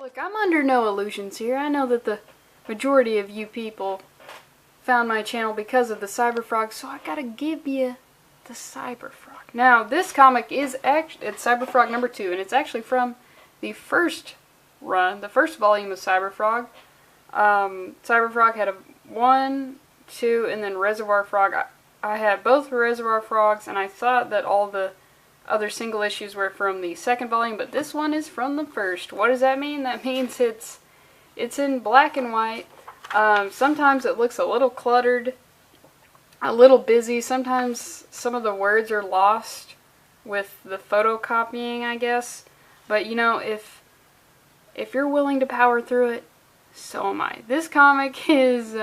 Look, I'm under no illusions here. I know that the majority of you people found my channel because of the Cyberfrog, so I gotta give you the Cyberfrog. Now, this comic is it's Cyberfrog number 2, and it's actually from the first run, the first volume of Cyberfrog. Cyberfrog had a 1, 2, and then Reservoir Frog. I had both Reservoir Frogs, and I thought that all the other single issues were from the second volume, but this one is from the first. What does that mean? That means it's in black and white. Sometimes it looks a little cluttered, a little busy. Sometimes some of the words are lost with the photocopying, I guess. But you know, if you're willing to power through it, so am I. This comic is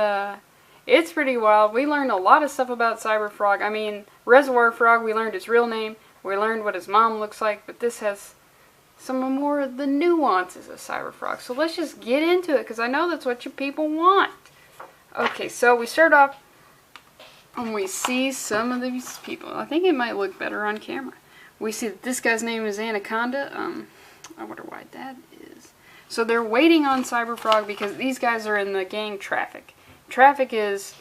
it's pretty wild. We learned a lot of stuff about Cyberfrog. I mean, Reservoir Frog, we learned his real name. We learned what his mom looks like, but this has some more of the nuances of Cyberfrog. So let's just get into it, because I know that's what you people want. Okay, so we start off and we see some of these people. I think it might look better on camera. We see that this guy's name is Anaconda. I wonder why that is. So they're waiting on Cyberfrog because these guys are in the gang Traffic. Traffic is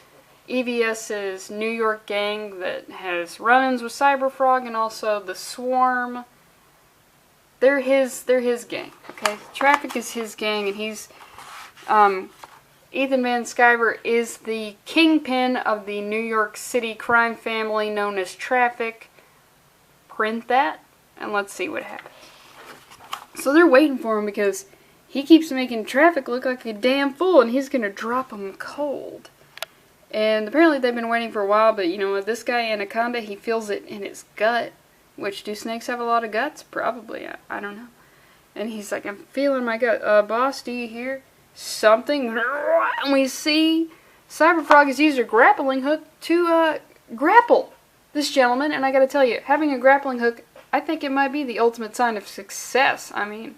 EVS's New York gang that has run-ins with Cyberfrog, and also the Swarm. They're his gang, okay? Traffic is his gang, and he's, Ethan Van Sciver is the kingpin of the New York City crime family known as Traffic. Print that, and let's see what happens. So they're waiting for him because he keeps making Traffic look like a damn fool, and he's gonna drop him cold. And apparently they've been waiting for a while, but you know what, this guy Anaconda, he feels it in his gut. Which, do snakes have a lot of guts? Probably, I don't know. And he's like, I'm feeling my gut. Boss, do you hear something? And we see Cyberfrog has used a grappling hook to grapple this gentleman. And I gotta tell you, having a grappling hook, I think it might be the ultimate sign of success. I mean,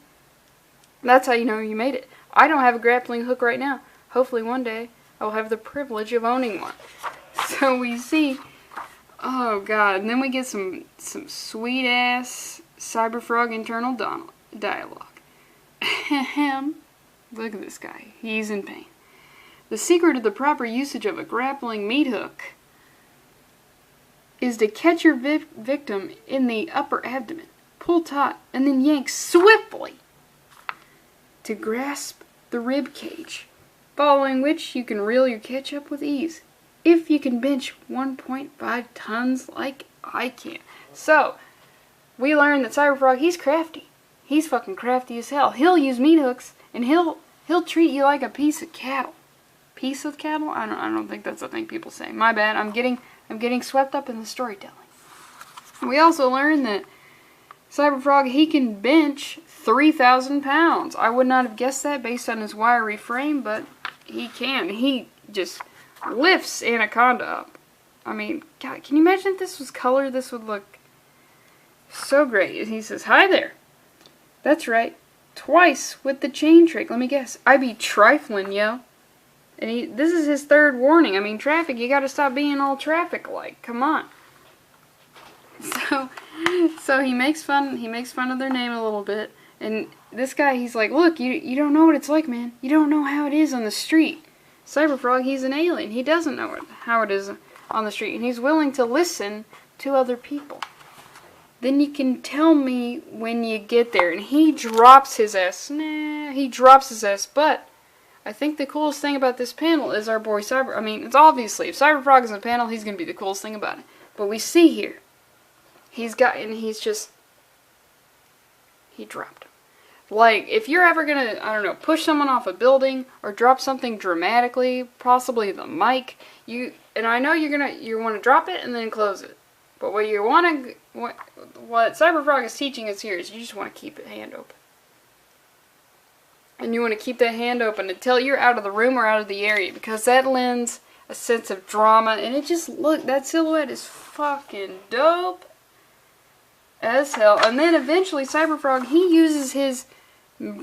that's how you know you made it. I don't have a grappling hook right now. Hopefully one day I'll have the privilege of owning one. So we see, oh god, and then we get some sweet ass Cyberfrog internal dialogue. Look at this guy, he's in pain. The secret of the proper usage of a grappling meat hook is to catch your victim in the upper abdomen, pull taut, and then yank swiftly to grasp the rib cage, following which you can reel your catch up with ease, if you can bench 1.5 tons like I can. So, we learned that Cyberfrog, he's crafty. He's fucking crafty as hell. He'll use meat hooks, and he'll treat you like a piece of cattle. Piece of cattle? I don't think that's a thing people say. My bad. I'm getting swept up in the storytelling. We also learned that Cyberfrog, he can bench 3,000 pounds. I would not have guessed that based on his wiry frame, but he can. He just lifts Anaconda up. I mean, God, can you imagine if this was color? This would look so great. And he says, hi there. That's right. Twice with the chain trick. Let me guess. I be trifling, yo. And this is his third warning. I mean, Traffic, you gotta stop being all Traffic-like. Come on. So he makes fun of their name a little bit. And this guy, he's like, look, you don't know what it's like, man. You don't know how it is on the street. Cyberfrog, he's an alien. He doesn't know how it is on the street. And he's willing to listen to other people. Then you can tell me when you get there. And he drops his ass. He drops his ass. But I think the coolest thing about this panel is our boy I mean, it's obviously, if Cyberfrog is in the panel, he's going to be the coolest thing about it. But we see here, he dropped him. Like, if you're ever gonna, I don't know, push someone off a building or drop something dramatically, possibly the mic, and I know you want to drop it and then close it. But what Cyberfrog is teaching us here is you just want to keep a hand open. And you want to keep that hand open until you're out of the room or out of the area, because that lends a sense of drama, and it just, look, that silhouette is fucking dope as hell. And then eventually Cyberfrog, he uses his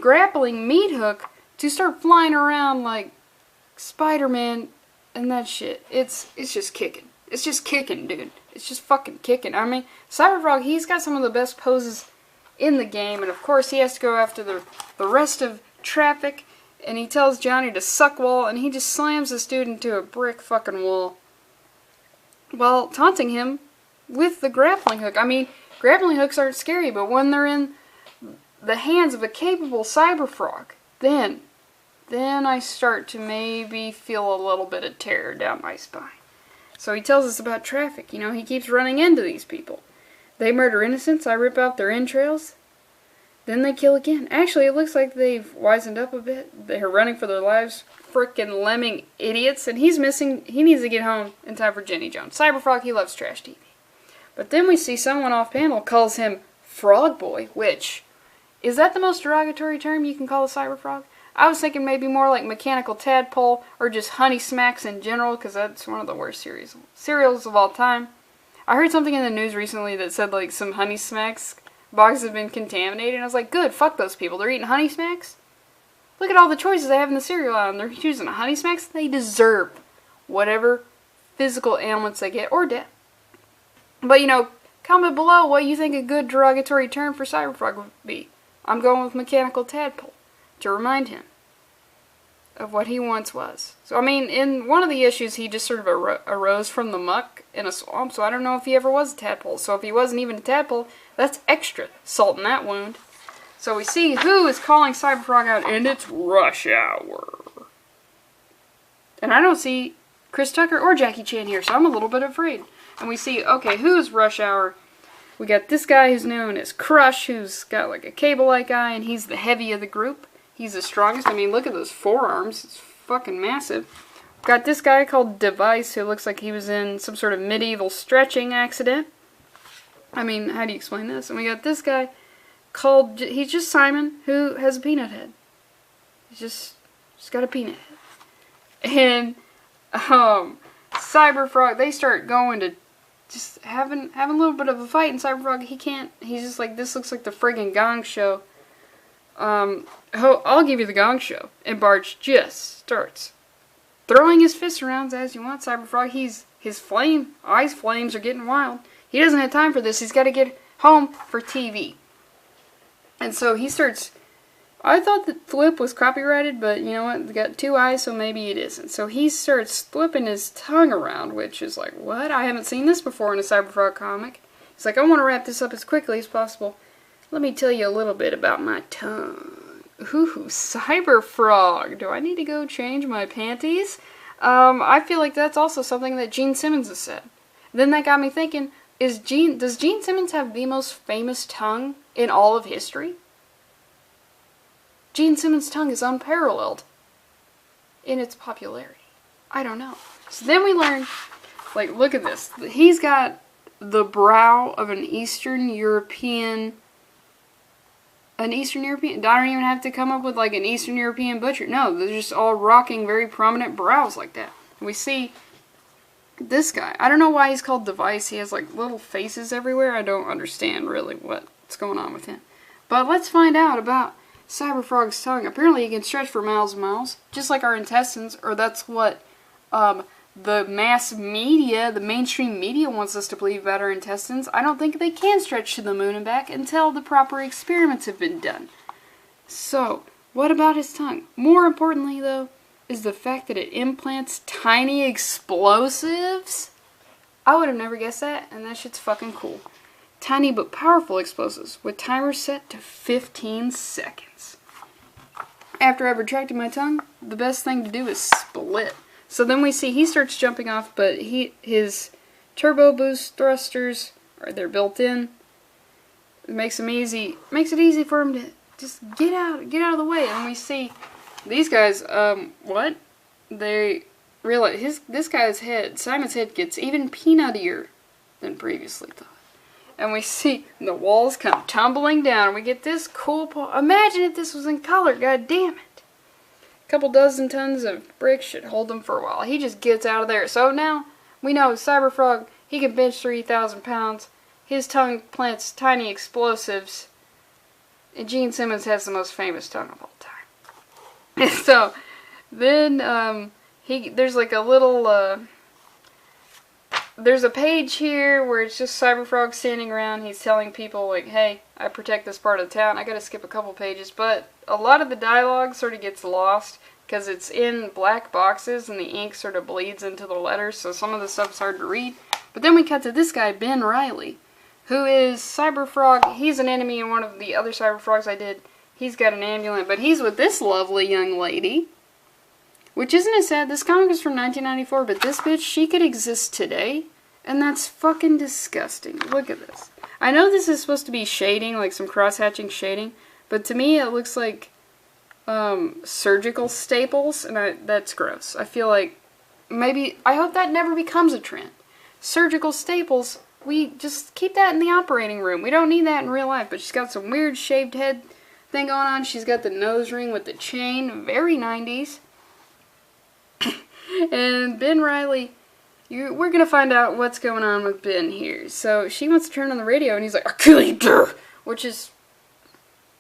grappling meat hook to start flying around like Spider-Man and that shit. It's just kicking. It's just kicking, dude. It's just fucking kicking. I mean, Cyberfrog, he's got some of the best poses in the game, and of course he has to go after the rest of traffic, and he tells Johnny to suck wall, and he just slams this dude into a brick fucking wall while taunting him with the grappling hook. I mean, grappling hooks aren't scary, but when they're in the hands of a capable Cyberfrog, then I start to maybe feel a little bit of terror down my spine. So he tells us about traffic. You know, he keeps running into these people. They murder innocents, I rip out their entrails, then they kill again. Actually, it looks like they've wisened up a bit. They're running for their lives. Frickin' lemming idiots. And he's missing. He needs to get home in time for Jenny Jones. Cyberfrog, he loves trash TV. But then we see someone off panel calls him Frog Boy, which, is that the most derogatory term you can call a Cyberfrog? I was thinking maybe more like Mechanical Tadpole or just Honey Smacks in general, because that's one of the worst cereals of all time. I heard something in the news recently that said like some Honey Smacks boxes have been contaminated, and I was like, good, fuck those people. They're eating Honey Smacks? Look at all the choices they have in the cereal aisle, and they're choosing Honey Smacks. They deserve whatever physical ailments they get, or death. But, you know, comment below what you think a good derogatory term for Cyberfrog would be. I'm going with Mechanical Tadpole, to remind him of what he once was. So, I mean, in one of the issues, he just sort of arose from the muck in a swamp, so I don't know if he ever was a tadpole. So if he wasn't even a tadpole, that's extra salt in that wound. So we see who is calling Cyberfrog out, and it's Rush Hour. And I don't see Chris Tucker or Jackie Chan here, so I'm a little bit afraid. And we see, okay, who's Rush Hour? We got this guy who's known as Crush, who's got like a cable-like eye, and he's the heavy of the group. He's the strongest. I mean, look at those forearms. It's fucking massive. Got this guy called Device, who looks like he was in some sort of medieval stretching accident. I mean, how do you explain this? And we got this guy called, he's just Simon, who has a peanut head. He's just got a peanut head. And, Cyberfrog, they start going to just having a little bit of a fight, and Cyberfrog, he's just like, this looks like the friggin' Gong Show. I'll give you the Gong Show. And Barge just starts throwing his fists around as you want. Cyberfrog, his eyes flames are getting wild. He doesn't have time for this. He's got to get home for TV. And so he starts, I thought that Flip was copyrighted, but you know what? They got two eyes, so maybe it isn't. So he starts flipping his tongue around, which is like, what? I haven't seen this before in a Cyberfrog comic. He's like, I want to wrap this up as quickly as possible. Let me tell you a little bit about my tongue. Ooh, Cyberfrog. Do I need to go change my panties? I feel like that's also something that Gene Simmons has said. Then that got me thinking, does Gene Simmons have the most famous tongue in all of history? Gene Simmons' tongue is unparalleled in its popularity. I don't know. So then we learn, like, look at this. He's got the brow of an Eastern European. I don't even have to come up with, like, an Eastern European butcher. No, they're just all rocking very prominent brows like that. We see this guy. I don't know why he's called Device. He has, like, little faces everywhere. I don't understand, really, what's going on with him. But let's find out about Cyberfrog's tongue. Apparently, he can stretch for miles and miles, just like our intestines, or that's what the mass media, the mainstream media wants us to believe about our intestines. I don't think they can stretch to the moon and back until the proper experiments have been done. So, what about his tongue? More importantly, though, is the fact that it implants tiny explosives. I would have never guessed that, and that shit's fucking cool. Tiny but powerful explosives with timers set to 15 seconds. After I've retracted my tongue, the best thing to do is split. So then we see he starts jumping off, but his turbo boost thrusters they're built in. It makes it easy for him to just get out of the way. And we see these guys, what? They realize this guy's head, Simon's head, gets even peanuttier than previously thought. And we see the walls come tumbling down. We get this cool imagine if this was in color, god damn it. A couple dozen tons of bricks should hold him for a while. He just gets out of there. So now, we know Cyberfrog, he can bench 3,000 pounds. His tongue plants tiny explosives. And Gene Simmons has the most famous tongue of all time. So, then, there's like a little, there's a page here where it's just Cyberfrog standing around. He's telling people, like, hey, I protect this part of the town. I gotta skip a couple pages, but a lot of the dialogue sort of gets lost because it's in black boxes and the ink sort of bleeds into the letters, so some of the stuff's hard to read. But then we cut to this guy, Ben Riley, who is Cyberfrog. He's an enemy in one of the other Cyberfrogs I did. He's got an amulet, but he's with this lovely young lady. Which isn't as sad. This comic is from 1994, but this bitch, she could exist today. And that's fucking disgusting. Look at this. I know this is supposed to be shading, like some cross-hatching shading, but to me it looks like surgical staples, and that's gross. I feel like maybe, I hope that never becomes a trend. Surgical staples, we just keep that in the operating room. We don't need that in real life, but she's got some weird shaved head thing going on. She's got the nose ring with the chain, very 90s. And Ben Riley, we're gonna find out what's going on with Ben here. So she wants to turn on the radio, and he's like, "I'll kill you, duh!" Which is,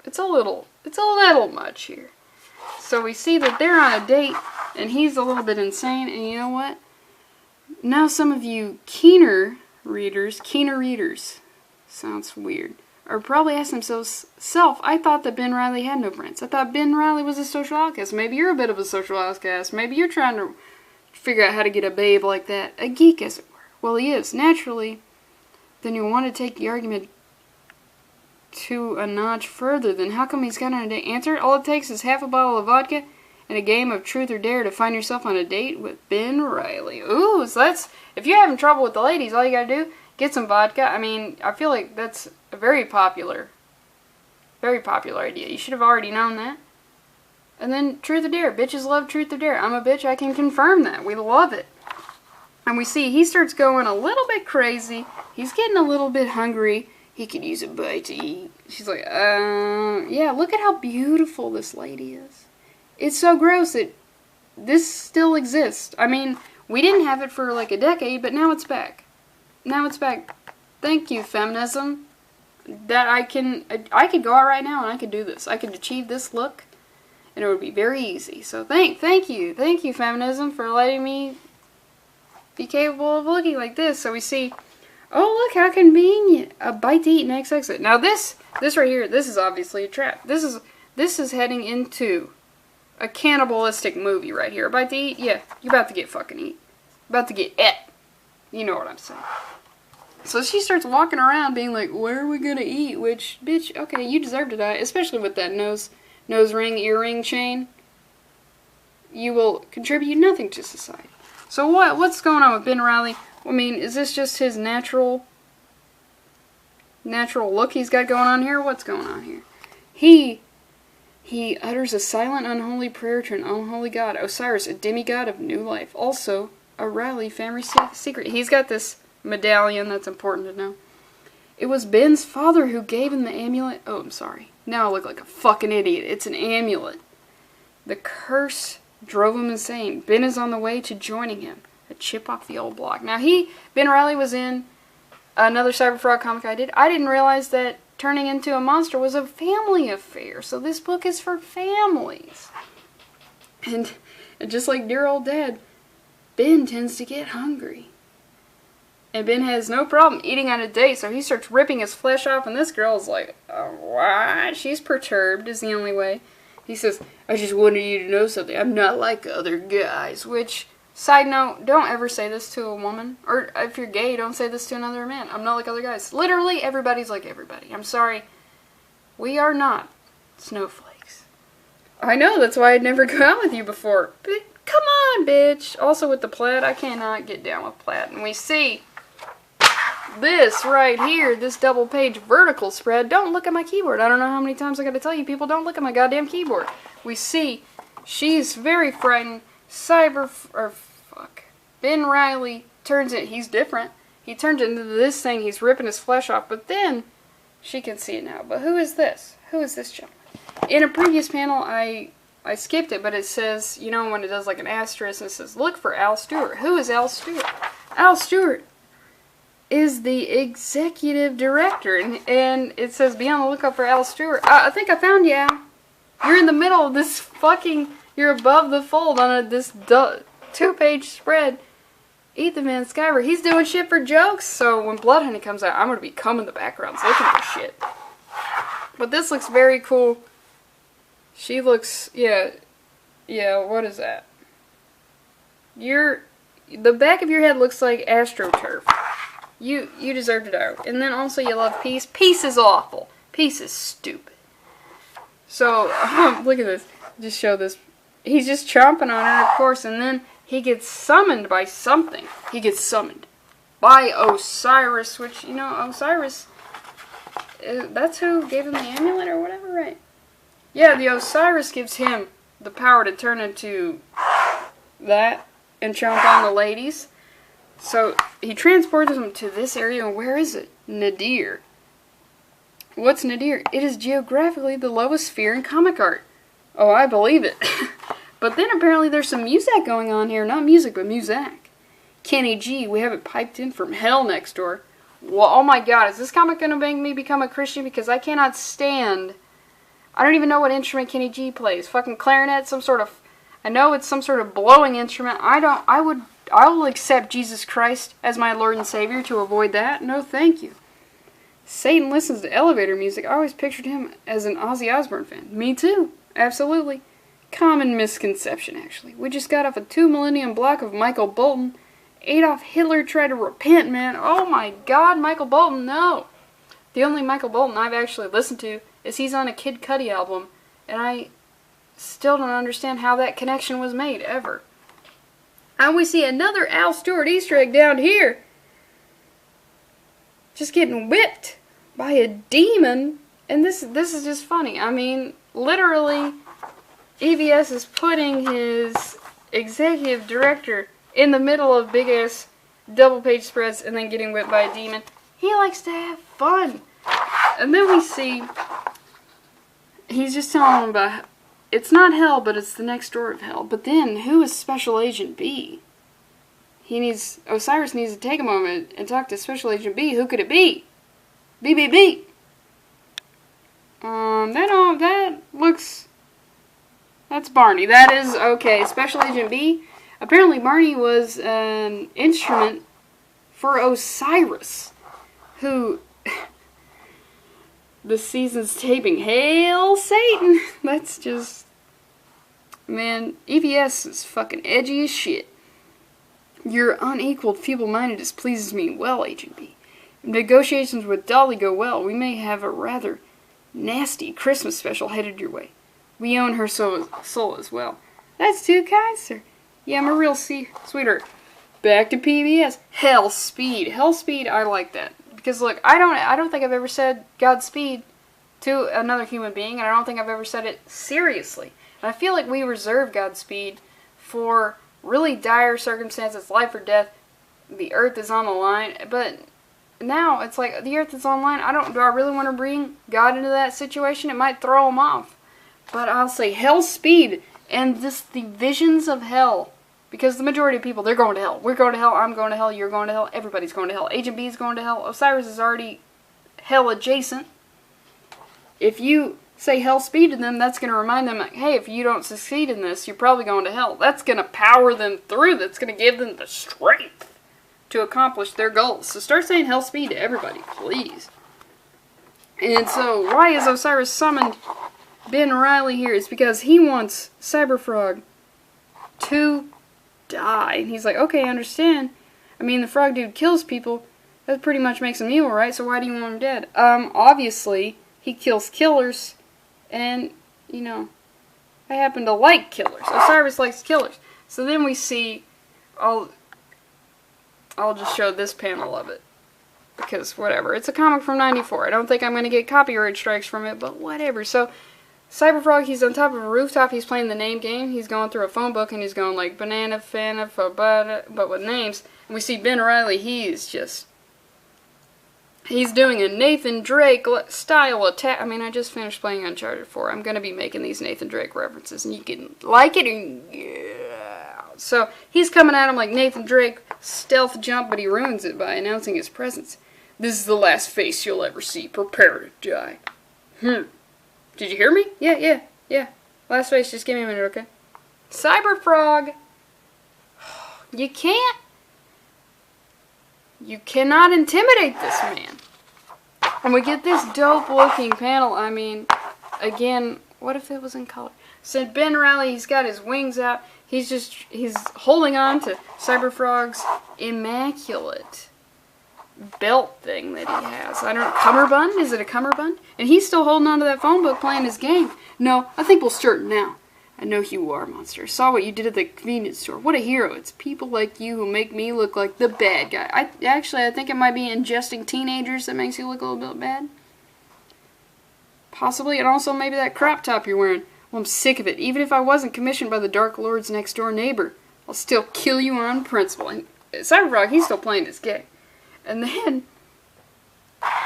it's a little much here. So we see that they're on a date, and he's a little bit insane. And you know what? Now some of you keener readers, sounds weird, are probably asking themselves, I thought that Ben Riley had no friends. I thought Ben Riley was a social outcast. Maybe you're a bit of a social outcast. Maybe you're trying to figure out how to get a babe like that. A geek, as it were. Well, he is. Naturally, then you'll want to take the argument to a notch further. Then how come he's got on a date? Answer, all it takes is half a bottle of vodka and a game of truth or dare to find yourself on a date with Ben Riley. Ooh, so that's, if you're having trouble with the ladies, all you gotta do, get some vodka. I mean, I feel like that's a very popular idea. You should have already known that. And then truth or dare. Bitches love truth or dare. I'm a bitch, I can confirm that. We love it. And we see he starts going a little bit crazy. He's getting a little bit hungry. He could use a bite to eat. She's like, yeah, look at how beautiful this lady is. It's so gross that this still exists. I mean, we didn't have it for like a decade, but now it's back. Now it's back. Thank you, feminism. That I could go out right now and I could do this. I could achieve this look. And it would be very easy. So thank you, feminism, for letting me be capable of looking like this. So we see, oh look how convenient, a bite to eat next exit. Now this right here, this is obviously a trap. This is heading into a cannibalistic movie right here. A bite to eat, yeah, you're about to get fucking eat, about to get et. You know what I'm saying. So she starts walking around being like, where are we gonna eat? Which, bitch, okay, you deserve to die, especially with that nose ring, earring chain. You will contribute nothing to society. So what's going on with Ben Riley? I mean, is this just his natural look he's got going on here? What's going on here? He utters a silent, unholy prayer to an unholy god, Osiris, a demigod of new life. Also, a Riley family secret. He's got this medallion that's important to know. It was Ben's father who gave him the amulet. Oh, I'm sorry. Now I look like a fucking idiot. It's an amulet. The curse drove him insane. Ben is on the way to joining him. A chip off the old block. Now Ben Riley was in another Cyberfrog comic I did. I didn't realize that turning into a monster was a family affair. So this book is for families. And just like dear old dad, Ben tends to get hungry. And Ben has no problem eating on a date, so he starts ripping his flesh off, and this girl's like, what? She's perturbed, is the only way. He says, I just wanted you to know something. I'm not like other guys. Which, side note, don't ever say this to a woman. Or if you're gay, don't say this to another man. I'm not like other guys. Literally, everybody's like everybody. I'm sorry. We are not snowflakes. I know, that's why I'd never go out with you before. But come on, bitch. Also with the plaid, I cannot get down with plaid. And we see this right here, this double page vertical spread. Don't look at my keyboard. I don't know how many times I gotta tell you people, don't look at my goddamn keyboard. We see she's very frightened. Ben Riley turns it, he's different. He turns it into this thing, he's ripping his flesh off, but then she can see it now. But who is this? Who is this gentleman? In a previous panel, I skipped it, but it says, you know, when it does like an asterisk, it says, look for Al Stewart. Who is Al Stewart? Al Stewart is the executive director, and it says be on the lookout for Al Stewart. I think I found you, Al. You're in the middle of this you're above the fold on this 2-page spread. Ethan Van Sciver, he's doing shit for jokes, so when Blood Honey comes out, I'm going to be combing the backgrounds looking for shit. But this looks very cool. She looks, yeah, what is that? The back of your head looks like AstroTurf. You deserve to die. And then also you love Peace. Peace is awful. Peace is stupid. So, look at this. Just show this. He's just chomping on her, of course, and then he gets summoned by something. He gets summoned by Osiris, which, you know, Osiris, that's who gave him the amulet or whatever, right? Yeah, the Osiris gives him the power to turn into that and chomp on the ladies. So he transports him to this area, and where is it? Nadir. What's Nadir? It is geographically the lowest sphere in comic art. Oh, I believe it. But then apparently there's some music going on here. Not music, but music. Kenny G, we have it piped in from hell next door. Well, oh my god, is this comic going to make me become a Christian? Because I cannot stand... I don't even know what instrument Kenny G plays. Fucking clarinet, some sort of... I know it's some sort of blowing instrument. I will accept Jesus Christ as my Lord and Savior to avoid that. No, thank you. Satan listens to elevator music. I always pictured him as an Ozzy Osbourne fan. Me too. Absolutely. Common misconception, actually. We just got off a 2 millennium block of Michael Bolton. Adolf Hitler tried to repent, man. Oh my god, Michael Bolton, no. The only Michael Bolton I've actually listened to is he's on a Kid Cudi album, and I still don't understand how that connection was made, ever. And we see another Al Stewart Easter egg down here. Just getting whipped by a demon. And this is just funny. I mean, literally, EVS is putting his executive director in the middle of big-ass double-page spreads and then getting whipped by a demon. He likes to have fun. And then we see, he's just telling him about, it's not hell, but it's the next door of hell. But then, who is Special Agent B? Osiris needs to take a moment and talk to Special Agent B. Who could it be? BBB. That's Barney. That is, okay, Special Agent B. Apparently Barney was an instrument for Osiris, who, the season's taping. Hail Satan! That's just, man, EVS is fucking edgy as shit. Your unequaled feeble-mindedness pleases me well, Agent B. If negotiations with Dolly go well, we may have a rather nasty Christmas special headed your way. We own her soul as well. That's too kind, sir. Yeah, I'm a real sweetheart. Back to PBS. Hell Speed. Hell Speed, I like that. Because, look, I don't think I've ever said Godspeed to another human being, and I don't think I've ever said it seriously. And I feel like we reserve Godspeed for really dire circumstances, life or death. The earth is on the line, but now it's like the earth is on the line. Do I really want to bring God into that situation? It might throw him off. But I'll say Hell Speed and the visions of hell. Because the majority of people, they're going to hell. We're going to hell, I'm going to hell, you're going to hell, everybody's going to hell. Agent B is going to hell. Osiris is already hell adjacent. If you say Hell Speed to them, that's going to remind them, like, hey, if you don't succeed in this, you're probably going to hell. That's going to power them through. That's going to give them the strength to accomplish their goals. So start saying Hell Speed to everybody, please. And so, why is Osiris summoned Ben Reilly here? It's because he wants Cyberfrog to die. And he's like, okay, I understand. I mean, the frog dude kills people. That pretty much makes him evil, right? So why do you want him dead? Obviously, he kills killers. And, you know, I happen to like killers. Osiris likes killers. So then we see, I'll just show this panel of it. Because, whatever. It's a comic from '94. I don't think I'm going to get copyright strikes from it, but whatever. So, Cyberfrog, he's on top of a rooftop. He's playing the name game. He's going through a phone book, and he's going like, banana, fana, but with names. And we see Ben Reilly. He's doing a Nathan Drake style attack. I mean, I just finished playing Uncharted 4. I'm going to be making these Nathan Drake references, and you can like it, and yeah. So, he's coming at him like Nathan Drake, stealth jump, but he ruins it by announcing his presence. This is the last face you'll ever see. Prepare to die. Did you hear me? Yeah. Last face, just give me a minute, okay? Cyberfrog! You can't You cannot intimidate this man. And we get this dope-looking panel. I mean, again, what if it was in color? So Ben Reilly, he's got his wings out. He's holding on to Cyberfrog's immaculate belt thing that he has. I don't know, cummerbund? Is it a cummerbund? And he's still holding on to that phone book playing his game. No, I think we'll start now. I know who you are, monster. Saw what you did at the convenience store. What a hero. It's people like you who make me look like the bad guy. I think it might be ingesting teenagers that makes you look a little bit bad. Possibly, and also maybe that crop top you're wearing. Well, I'm sick of it. Even if I wasn't commissioned by the Dark Lord's next door neighbor, I'll still kill you on principle. And Cyberfrog, he's still playing his game. And then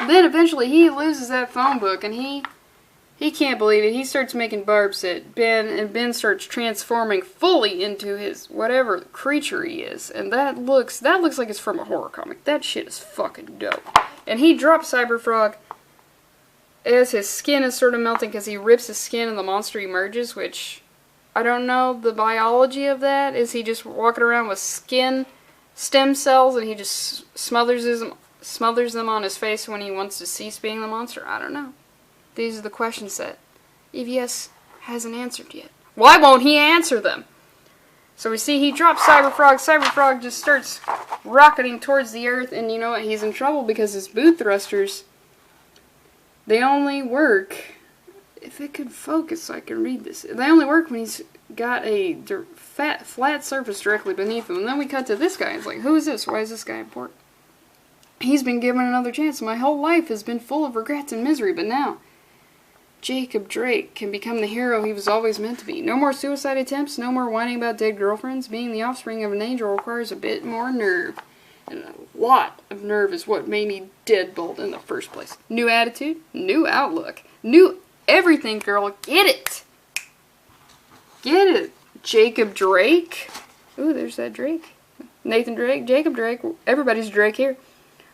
eventually he loses that phone book, and he can't believe it. He starts making barbs at Ben, and Ben starts transforming fully into his whatever creature he is. And that looks like it's from a horror comic. That shit is fucking dope. And he drops Cyberfrog as his skin is sort of melting because he rips his skin and the monster emerges, which I don't know the biology of that. Is he just walking around with skin stem cells and he just smothers them on his face when he wants to cease being the monster? I don't know. These are the questions that EVS hasn't answered yet. Why won't he answer them? So we see he drops Cyberfrog. Cyberfrog just starts rocketing towards the earth, and you know what? He's in trouble because his boot thrusters, they only work, if it could focus so I can read this, they only work when he's got a flat surface directly beneath him. And then we cut to this guy. It's like, who is this? Why is this guy important? He's been given another chance. My whole life has been full of regrets and misery, but now Jacob Drake can become the hero he was always meant to be. No more suicide attempts, no more whining about dead girlfriends. Being the offspring of an angel requires a bit more nerve. And a lot of nerve is what made me deadbolt in the first place. New attitude, new outlook, new everything, girl. Get it! Get it, Jacob Drake. Ooh, there's that Drake. Nathan Drake, Jacob Drake, everybody's Drake here.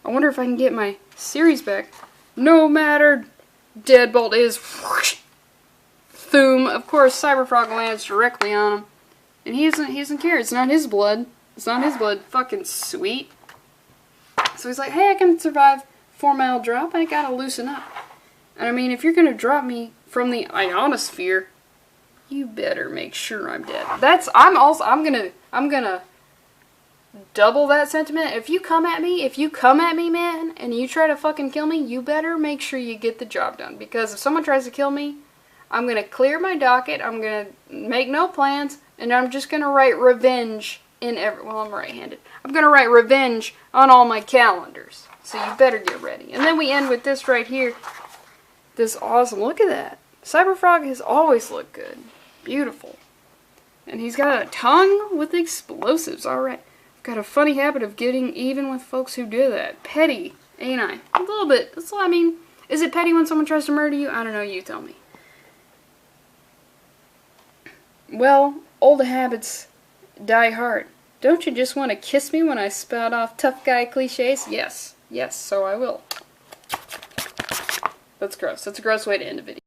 I wonder if I can get my series back. No matter... Deadbolt is whoosh, thoom. Of course, Cyberfrog lands directly on him, and he doesn't care. It's not his blood. It's not his blood. Fucking sweet. So he's like, hey, I can survive 4-mile drop. I gotta loosen up. And I mean, if you're gonna drop me from the ionosphere, you better make sure I'm dead. I'm gonna double that sentiment. If you come at me, man, and you try to fucking kill me, you better make sure you get the job done. Because if someone tries to kill me, I'm gonna clear my docket, I'm gonna make no plans, and I'm just gonna write revenge in well, I'm right-handed. I'm gonna write revenge on all my calendars. So you better get ready. And then we end with this right here. This awesome, look at that. Cyberfrog has always looked good. Beautiful. And he's got a tongue with explosives, alright. Got a funny habit of getting even with folks who do that. Petty, ain't I? A little bit. That's all I mean. Is it petty when someone tries to murder you? I don't know. You tell me. Well, old habits die hard. Don't you just want to kiss me when I spout off tough guy cliches? Yes. Yes, so I will. That's gross. That's a gross way to end a video.